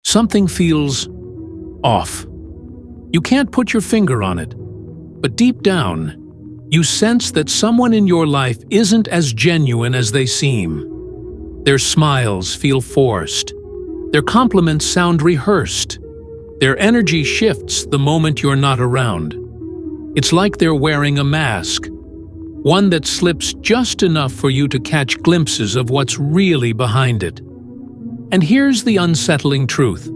Something feels off. You can't put your finger on it, but deep down, you sense that someone in your life isn't as genuine as they seem. Their smiles feel forced. Their compliments sound rehearsed. Their energy shifts the moment you're not around. It's like they're wearing a mask, one that slips just enough for you to catch glimpses of what's really behind it. And here's the unsettling truth.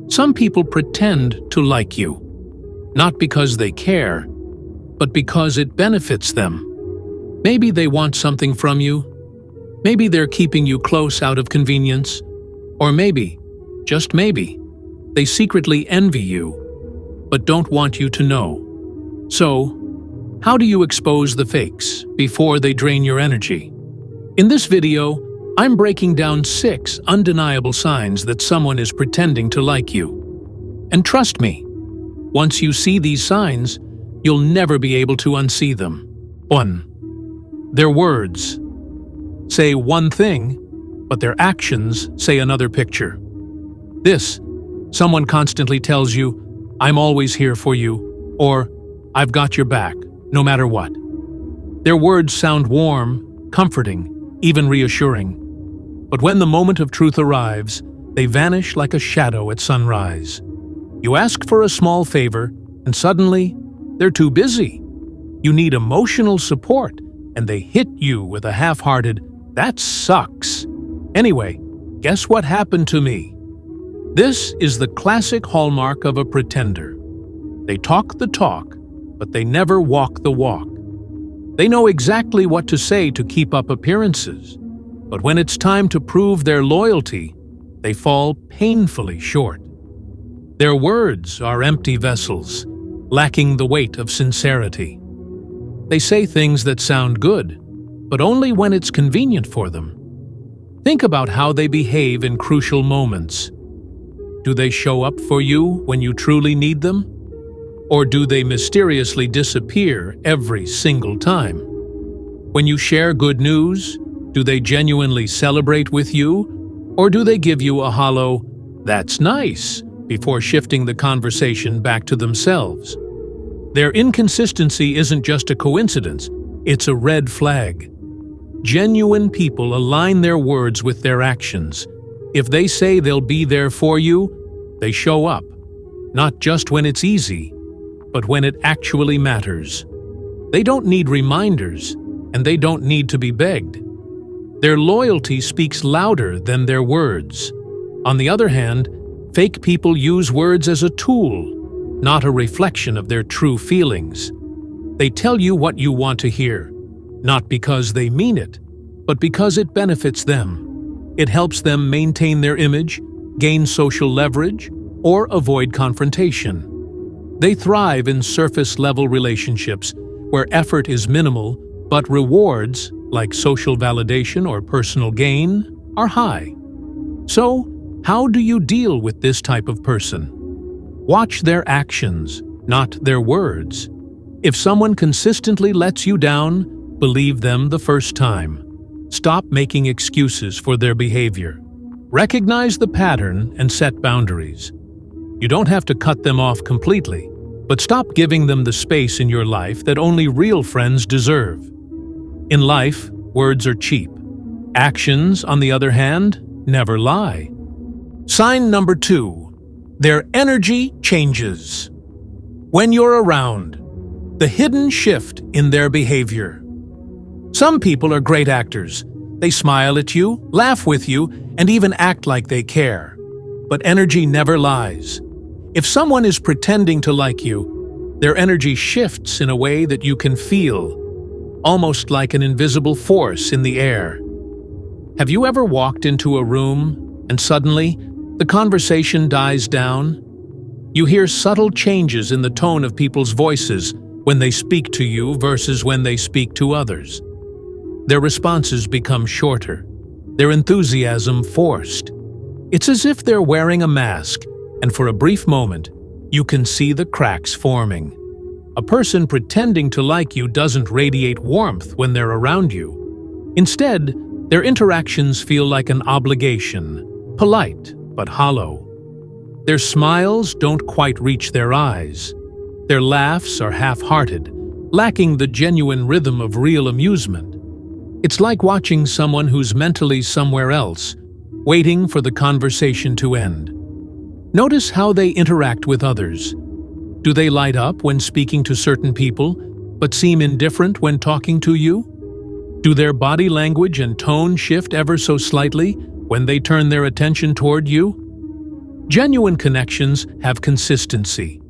Some people pretend to like you, not because they care, but because it benefits them. Maybe they want something from you. Maybe they're keeping you close out of convenience. Or maybe, just maybe, they secretly envy you, but don't want you to know. So, how do you expose the fakes before they drain your energy? In this video, I'm breaking down 6 undeniable signs that someone is pretending to like you. And trust me, once you see these signs, you'll never be able to unsee them. 1. Their words say one thing, but their actions say another picture. Someone constantly tells you, "I'm always here for you," or "I've got your back, no matter what." Their words sound warm, comforting, even reassuring. But when the moment of truth arrives, they vanish like a shadow at sunrise. You ask for a small favor, and suddenly, they're too busy. You need emotional support, and they hit you with a half-hearted, "That sucks. Anyway, guess what happened to me?" This is the classic hallmark of a pretender. They talk the talk, but they never walk the walk. They know exactly what to say to keep up appearances, but when it's time to prove their loyalty, they fall painfully short. Their words are empty vessels, lacking the weight of sincerity. They say things that sound good, but only when it's convenient for them. Think about how they behave in crucial moments. Do they show up for you when you truly need them? Or do they mysteriously disappear every single time? When you share good news, do they genuinely celebrate with you? Or do they give you a hollow, "That's nice," before shifting the conversation back to themselves? Their inconsistency isn't just a coincidence, it's a red flag. Genuine people align their words with their actions. If they say they'll be there for you, they show up, not just when it's easy, but when it actually matters. They don't need reminders, and they don't need to be begged. Their loyalty speaks louder than their words. On the other hand, fake people use words as a tool, not a reflection of their true feelings. They tell you what you want to hear, not because they mean it, but because it benefits them. It helps them maintain their image, gain social leverage, or avoid confrontation. They thrive in surface-level relationships where effort is minimal, but rewards, like social validation or personal gain, are high. So, how do you deal with this type of person? Watch their actions, not their words. If someone consistently lets you down, believe them the first time. Stop making excuses for their behavior. Recognize the pattern and set boundaries. You don't have to cut them off completely, but stop giving them the space in your life that only real friends deserve. In life, words are cheap. Actions, on the other hand, never lie. Sign number 2. Their energy changes. When you're around, the hidden shift in their behavior. Some people are great actors. They smile at you, laugh with you, and even act like they care. But energy never lies. If someone is pretending to like you, their energy shifts in a way that you can feel, almost like an invisible force in the air. Have you ever walked into a room and suddenly the conversation dies down? You hear subtle changes in the tone of people's voices when they speak to you versus when they speak to others. Their responses become shorter, their enthusiasm forced. It's as if they're wearing a mask, and for a brief moment, you can see the cracks forming. A person pretending to like you doesn't radiate warmth when they're around you. Instead, their interactions feel like an obligation, polite but hollow. Their smiles don't quite reach their eyes. Their laughs are half-hearted, lacking the genuine rhythm of real amusement. It's like watching someone who's mentally somewhere else, waiting for the conversation to end. Notice how they interact with others. Do they light up when speaking to certain people, but seem indifferent when talking to you? Do their body language and tone shift ever so slightly when they turn their attention toward you? Genuine connections have consistency.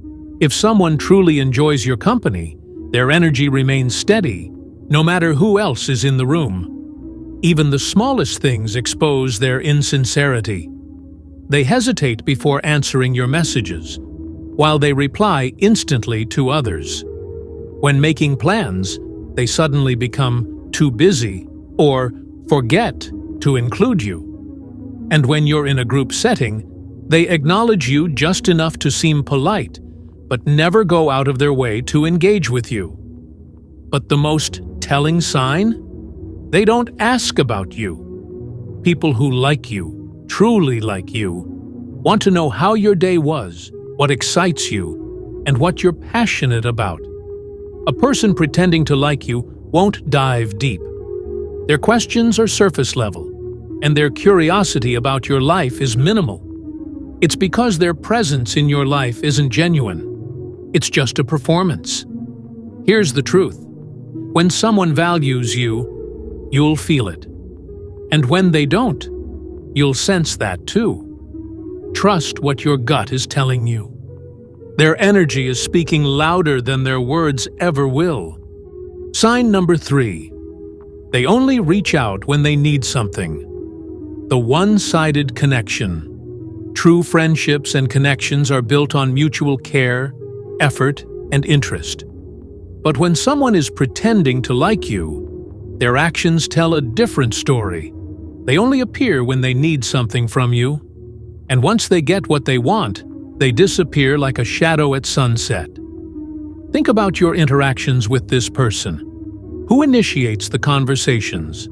If someone truly enjoys your company, their energy remains steady, no matter who else is in the room. Even the smallest things expose their insincerity. They hesitate before answering your messages, while they reply instantly to others. When making plans, they suddenly become too busy or forget to include you. And when you're in a group setting, they acknowledge you just enough to seem polite, but never go out of their way to engage with you. But the most telling sign? They don't ask about you. People who like you, truly like you, want to know how your day was, what excites you, and what you're passionate about. A person pretending to like you won't dive deep. Their questions are surface level, and their curiosity about your life is minimal. It's because their presence in your life isn't genuine. It's just a performance. Here's the truth. When someone values you, you'll feel it. And when they don't, you'll sense that too. Trust what your gut is telling you. Their energy is speaking louder than their words ever will. Sign number 3. They only reach out when they need something. The one-sided connection. True friendships and connections are built on mutual care, effort, and interest. But when someone is pretending to like you, their actions tell a different story. They only appear when they need something from you. And once they get what they want, they disappear like a shadow at sunset. Think about your interactions with this person. Who initiates the conversations?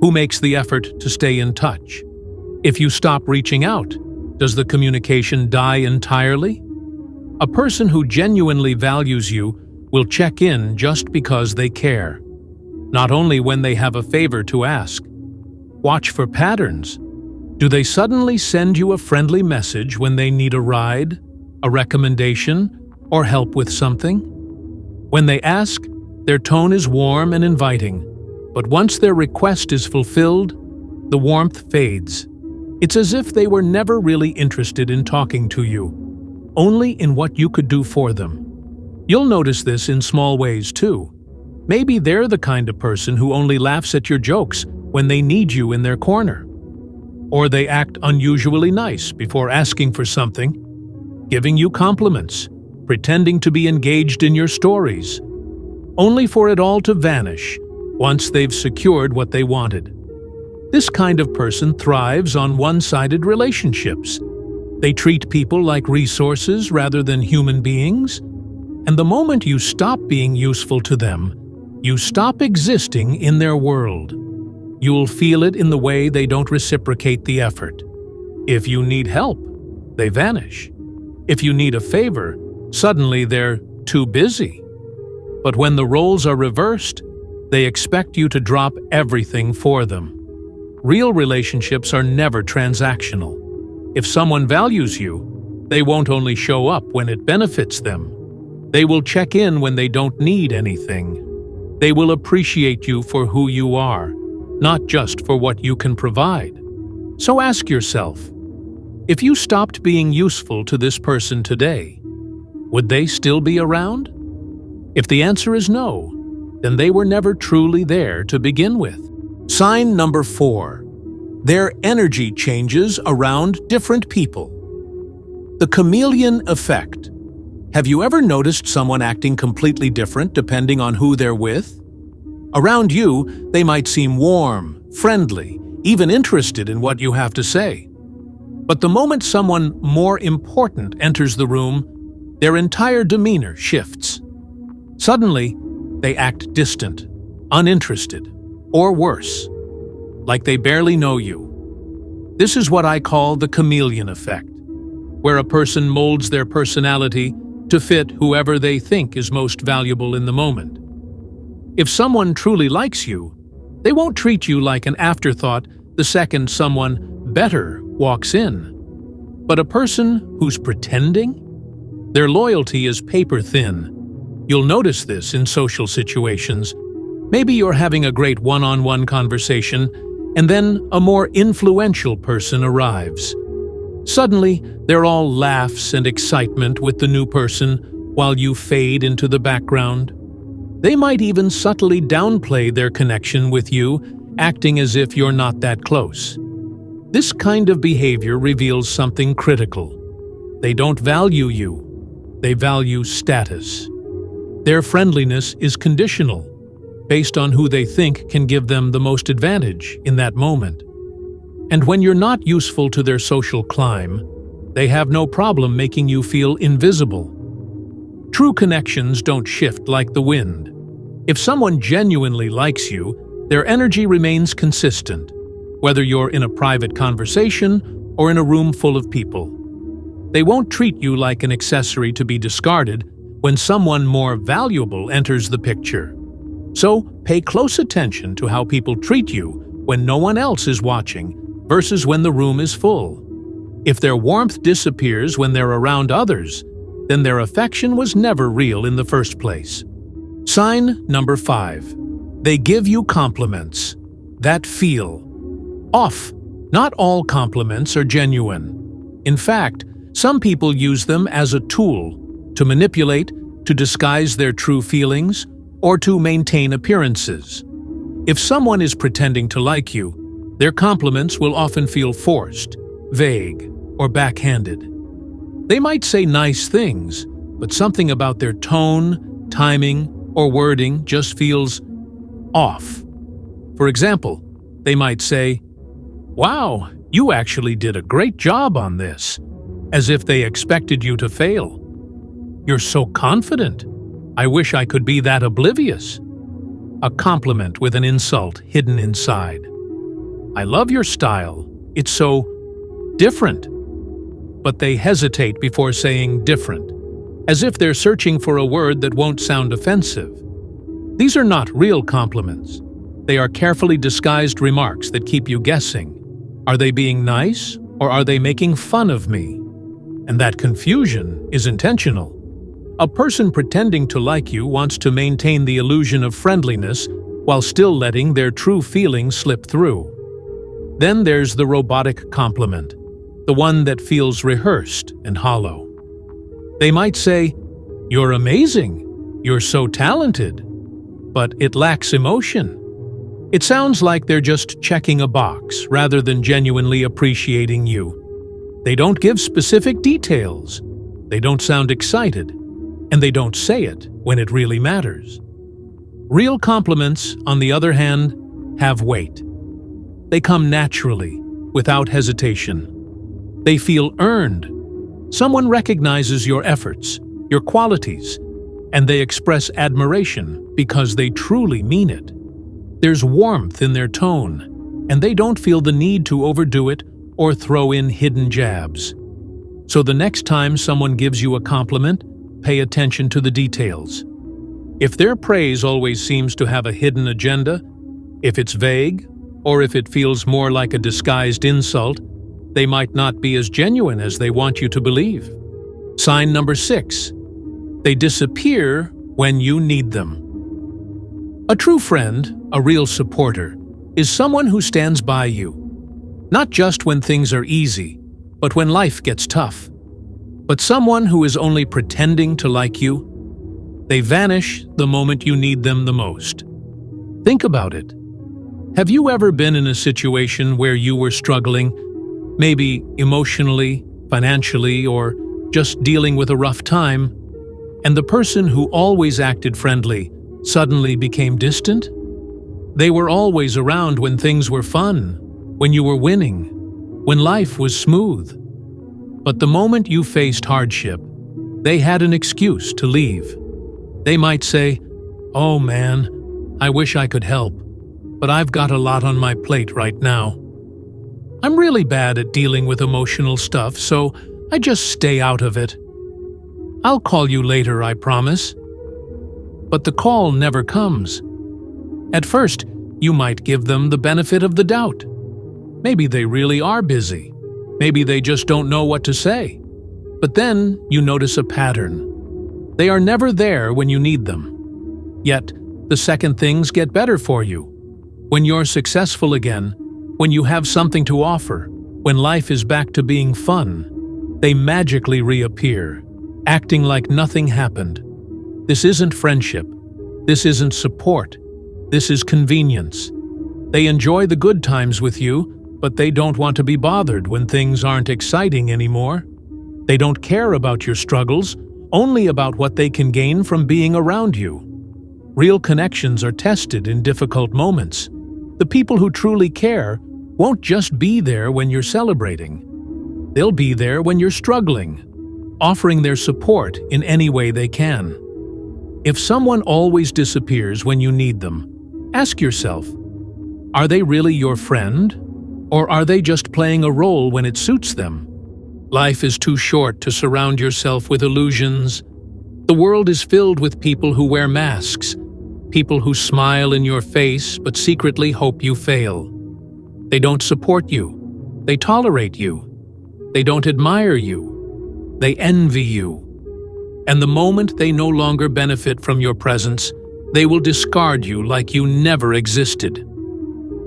Who makes the effort to stay in touch? If you stop reaching out, does the communication die entirely? A person who genuinely values you will check in just because they care, not only when they have a favor to ask. Watch for patterns. Do they suddenly send you a friendly message when they need a ride, a recommendation, or help with something? When they ask, their tone is warm and inviting, but once their request is fulfilled, the warmth fades. It's as if they were never really interested in talking to you, only in what you could do for them. You'll notice this in small ways too. Maybe they're the kind of person who only laughs at your jokes when they need you in their corner. Or they act unusually nice before asking for something, giving you compliments, pretending to be engaged in your stories, only for it all to vanish once they've secured what they wanted. This kind of person thrives on one-sided relationships. They treat people like resources rather than human beings. And the moment you stop being useful to them, you stop existing in their world. You'll feel it in the way they don't reciprocate the effort. If you need help, they vanish. If you need a favor, suddenly they're too busy. But when the roles are reversed, they expect you to drop everything for them. Real relationships are never transactional. If someone values you, they won't only show up when it benefits them. They will check in when they don't need anything. They will appreciate you for who you are, not just for what you can provide. So ask yourself, if you stopped being useful to this person today, would they still be around? If the answer is no, then they were never truly there to begin with. Sign number 4. Their energy changes around different people. The chameleon effect. Have you ever noticed someone acting completely different depending on who they're with? Around you, they might seem warm, friendly, even interested in what you have to say. But the moment someone more important enters the room, their entire demeanor shifts. Suddenly, they act distant, uninterested, or worse, like they barely know you. This is what I call the chameleon effect. where a person molds their personality to fit whoever they think is most valuable in the moment. If someone truly likes you, they won't treat you like an afterthought the second someone better walks in. But a person who's pretending? Their loyalty is paper-thin. You'll notice this in social situations. Maybe you're having a great one-on-one conversation, and then a more influential person arrives. Suddenly, they're all laughs and excitement with the new person while you fade into the background. They might even subtly downplay their connection with you, acting as if you're not that close. This kind of behavior reveals something critical. They don't value you. They value status. Their friendliness is conditional, based on who they think can give them the most advantage in that moment. And when you're not useful to their social climb, they have no problem making you feel invisible. True connections don't shift like the wind. If someone genuinely likes you, their energy remains consistent, whether you're in a private conversation or in a room full of people. They won't treat you like an accessory to be discarded when someone more valuable enters the picture. So, pay close attention to how people treat you when no one else is watching versus when the room is full. If their warmth disappears when they're around others, then their affection was never real in the first place. Sign number 5. They give you compliments that feel off. Not all compliments are genuine. In fact, some people use them as a tool to manipulate, to disguise their true feelings, or to maintain appearances. If someone is pretending to like you, their compliments will often feel forced, vague, or backhanded. They might say nice things, but something about their tone, timing, or wording just feels off. For example, they might say, "Wow, you actually did a great job on this," as if they expected you to fail. "You're so confident. I wish I could be that oblivious." A compliment with an insult hidden inside. "I love your style. It's so different." But they hesitate before saying different, as if they're searching for a word that won't sound offensive. These are not real compliments. They are carefully disguised remarks that keep you guessing. Are they being nice, or are they making fun of me? And that confusion is intentional. A person pretending to like you wants to maintain the illusion of friendliness while still letting their true feelings slip through. Then there's the robotic compliment, the one that feels rehearsed and hollow. They might say, "You're amazing, you're so talented," but it lacks emotion. It sounds like they're just checking a box rather than genuinely appreciating you. They don't give specific details, they don't sound excited, and they don't say it when it really matters. Real compliments, on the other hand, have weight. They come naturally, without hesitation. They feel earned. Someone recognizes your efforts, your qualities, and they express admiration because they truly mean it. There's warmth in their tone, and they don't feel the need to overdo it or throw in hidden jabs. So the next time someone gives you a compliment, pay attention to the details. If their praise always seems to have a hidden agenda, if it's vague, or if it feels more like a disguised insult, they might not be as genuine as they want you to believe. Sign number 6. They disappear when you need them. A true friend, a real supporter, is someone who stands by you. Not just when things are easy, but when life gets tough. But someone who is only pretending to like you, they vanish the moment you need them the most. Think about it. Have you ever been in a situation where you were struggling, maybe emotionally, financially, or just dealing with a rough time, and the person who always acted friendly suddenly became distant? They were always around when things were fun, when you were winning, when life was smooth. But the moment you faced hardship, they had an excuse to leave. They might say, "Oh man, I wish I could help, but I've got a lot on my plate right now. I'm really bad at dealing with emotional stuff, so I just stay out of it. I'll call you later, I promise. But the call never comes. At first, you might give them the benefit of the doubt. Maybe they really are busy. Maybe they just don't know what to say. But then you notice a pattern. They are never there when you need them. Yet, the second things get better for you. When you're successful again, when you have something to offer, when life is back to being fun, they magically reappear, acting like nothing happened. This isn't friendship. This isn't support. This is convenience. They enjoy the good times with you, but they don't want to be bothered when things aren't exciting anymore. They don't care about your struggles, only about what they can gain from being around you. Real connections are tested in difficult moments. The people who truly care won't just be there when you're celebrating. They'll be there when you're struggling, offering their support in any way they can. If someone always disappears when you need them, ask yourself, are they really your friend? Or are they just playing a role when it suits them? Life is too short to surround yourself with illusions. The world is filled with people who wear masks, people who smile in your face but secretly hope you fail. They don't support you. They tolerate you. They don't admire you. They envy you. And the moment they no longer benefit from your presence, they will discard you like you never existed.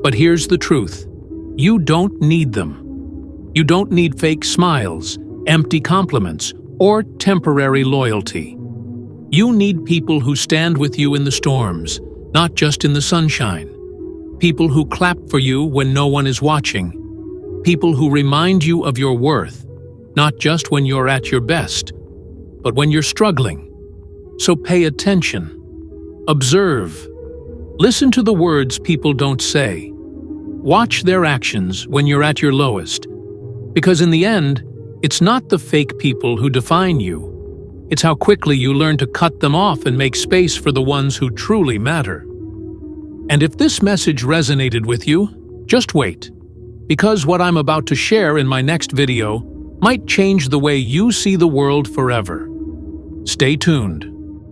But here's the truth. You don't need them. You don't need fake smiles, empty compliments, or temporary loyalty. You need people who stand with you in the storms, not just in the sunshine. People who clap for you when no one is watching. People who remind you of your worth, not just when you're at your best, but when you're struggling. So pay attention. Observe. Listen to the words people don't say. Watch their actions when you're at your lowest. Because in the end, it's not the fake people who define you. It's how quickly you learn to cut them off and make space for the ones who truly matter. And if this message resonated with you, just wait. Because what I'm about to share in my next video might change the way you see the world forever. Stay tuned.